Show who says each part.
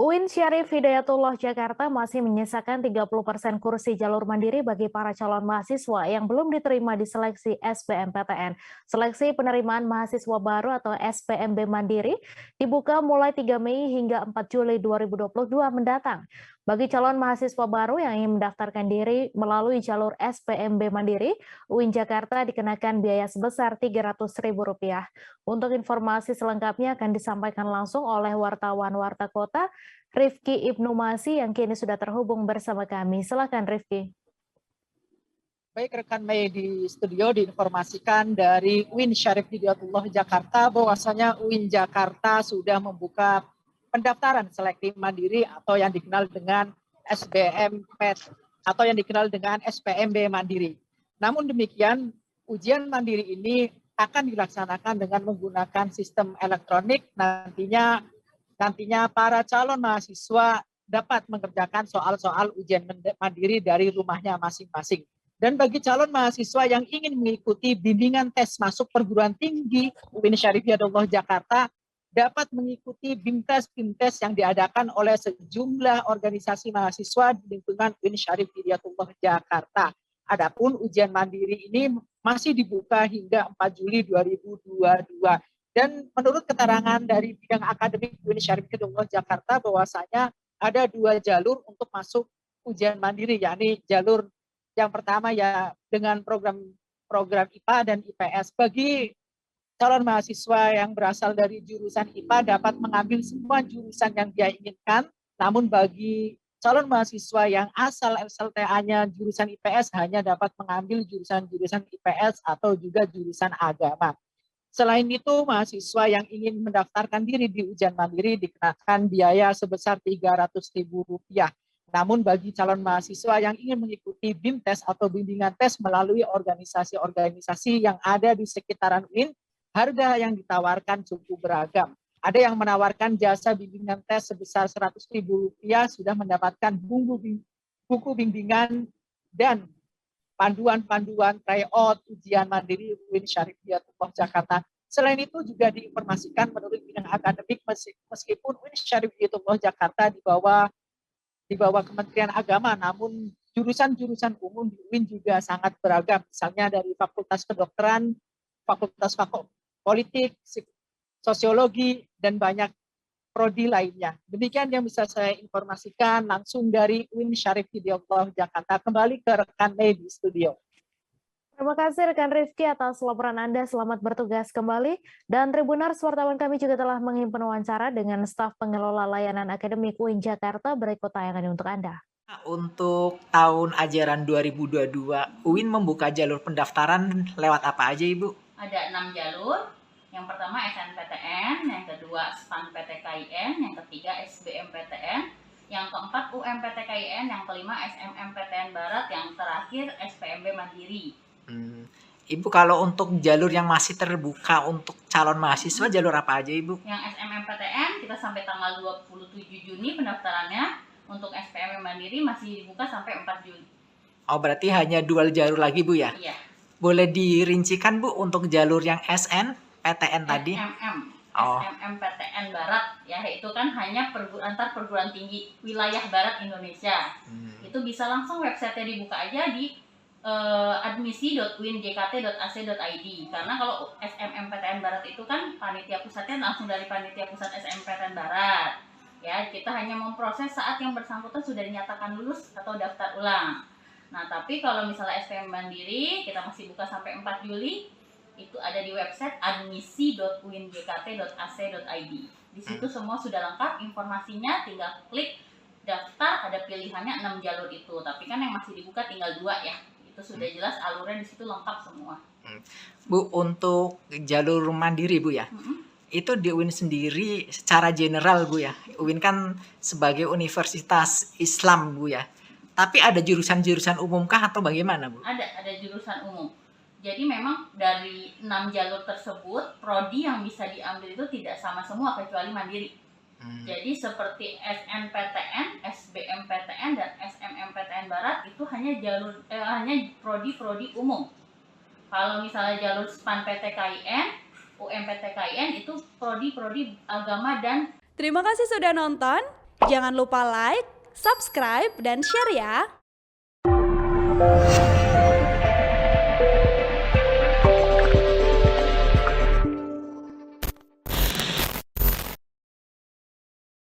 Speaker 1: UIN Syarif Hidayatullah Jakarta masih menyisakan 30% kursi jalur mandiri bagi para calon mahasiswa yang belum diterima di seleksi SBMPTN. Seleksi penerimaan mahasiswa baru atau SPMB Mandiri dibuka mulai 3 Mei hingga 4 Juli 2022 mendatang. Bagi calon mahasiswa baru yang ingin mendaftarkan diri melalui jalur SPMB Mandiri, UIN Jakarta dikenakan biaya sebesar Rp300.000. Untuk informasi selengkapnya akan disampaikan langsung oleh wartawan Warta Kota, Rifki Ibnu Masih yang kini sudah terhubung bersama kami. Silakan Rifki.
Speaker 2: Baik rekan Mei di studio diinformasikan dari UIN Syarif Hidayatullah Jakarta bahwasanya UIN Jakarta sudah membuka pendaftaran selektif mandiri atau yang dikenal dengan SBMPT atau yang dikenal dengan SPMB Mandiri. Namun demikian ujian mandiri ini akan dilaksanakan dengan menggunakan sistem elektronik. Nantinya para calon mahasiswa dapat mengerjakan soal-soal ujian mandiri dari rumahnya masing-masing. Dan bagi calon mahasiswa yang ingin mengikuti bimbingan tes masuk perguruan tinggi UIN Syarif Hidayatullah Jakarta dapat mengikuti BIMTES yang diadakan oleh sejumlah organisasi mahasiswa di lingkungan UIN Syarif Hidayatullah Jakarta. Adapun ujian mandiri ini masih dibuka hingga 4 Juli 2022. Dan menurut keterangan dari bidang akademik UIN Syarif Hidayatullah Jakarta bahwasanya ada 2 jalur untuk masuk ujian mandiri, yakni jalur yang pertama ya dengan program IPA dan IPS. Bagi calon mahasiswa yang berasal dari jurusan IPA dapat mengambil semua jurusan yang dia inginkan. Namun bagi calon mahasiswa yang asal SLTA-nya jurusan IPS hanya dapat mengambil jurusan-jurusan IPS atau juga jurusan agama. Selain itu, mahasiswa yang ingin mendaftarkan diri di ujian mandiri dikenakan biaya sebesar Rp300.000. Namun bagi calon mahasiswa yang ingin mengikuti BIMTES atau bimbingan tes melalui organisasi-organisasi yang ada di sekitaran UIN, harga yang ditawarkan cukup beragam. Ada yang menawarkan jasa bimbingan tes sebesar Rp100.000 sudah mendapatkan buku bimbingan dan panduan-panduan tryout ujian mandiri UIN Syarif Hidayatullah Jakarta. Selain itu juga diinformasikan menurut bidang akademik meskipun UIN Syarif Hidayatullah Jakarta di bawah Kementerian Agama, namun jurusan-jurusan umum di UIN juga sangat beragam, misalnya dari Fakultas Kedokteran, Fakultas Politik, Sosiologi, dan banyak prodi lainnya. Demikian yang bisa saya informasikan langsung dari UIN Syarif Hidayatullah Jakarta. Kembali ke rekan Mei di studio.
Speaker 1: Terima kasih rekan Rifki atas laporan Anda. Selamat bertugas kembali. Dan Tribunars, wartawan kami juga telah menghimpun wawancara dengan staf pengelola layanan akademik UIN Jakarta. Berikut tayangannya untuk Anda.
Speaker 3: Untuk tahun ajaran 2022, UIN membuka jalur pendaftaran lewat apa aja, Ibu?
Speaker 4: Ada 6 jalur. Yang pertama SNPTN, yang kedua SPAN PTKIN, yang ketiga SBMPTN, yang keempat UMPTKIN, yang kelima SMMPTN Barat, yang terakhir SPMB Mandiri.
Speaker 3: Ibu, kalau untuk jalur yang masih terbuka untuk calon mahasiswa, jalur apa aja, Ibu?
Speaker 4: Yang SMMPTN kita sampai tanggal 27 Juni pendaftarannya. Untuk SPMB Mandiri masih dibuka sampai 4 Juli.
Speaker 3: Oh, berarti hanya 2 jalur lagi, Bu, ya?
Speaker 4: Iya.
Speaker 3: Boleh dirincikan, Bu, untuk jalur yang SNPTN tadi?
Speaker 4: SMMPTN Barat, ya itu kan hanya antar perguruan tinggi wilayah Barat Indonesia. Itu bisa langsung website-nya dibuka aja di admisi.uinjkt.ac.id. Karena kalau SMMPTN Barat itu kan panitia pusatnya langsung dari panitia pusat SMMPTN Barat. Ya, kita hanya memproses saat yang bersangkutan sudah dinyatakan lulus atau daftar ulang. Nah, tapi kalau misalnya SPM Mandiri, kita masih buka sampai 4 Juli, itu ada di website admisi.uinjkt.ac.id. Di situ semua sudah lengkap informasinya, tinggal klik daftar, ada pilihannya 6 jalur itu. Tapi kan yang masih dibuka tinggal 2 ya. Itu sudah jelas alurnya di situ lengkap semua.
Speaker 3: Bu, untuk jalur mandiri, Bu, ya. Itu di UIN sendiri secara general, Bu, ya. UIN kan sebagai universitas Islam, Bu, ya. Tapi ada jurusan-jurusan umum kah atau bagaimana, Bu?
Speaker 4: Ada jurusan umum. Jadi memang dari 6 jalur tersebut, prodi yang bisa diambil itu tidak sama semua kecuali mandiri. Jadi seperti SNPTN, SBMPTN, dan SMMPTN Barat itu hanya prodi-prodi umum. Kalau misalnya jalur SPAN PTKIN, UMPTKIN itu prodi-prodi agama dan...
Speaker 5: Terima kasih sudah nonton. Jangan lupa like, subscribe, dan share ya.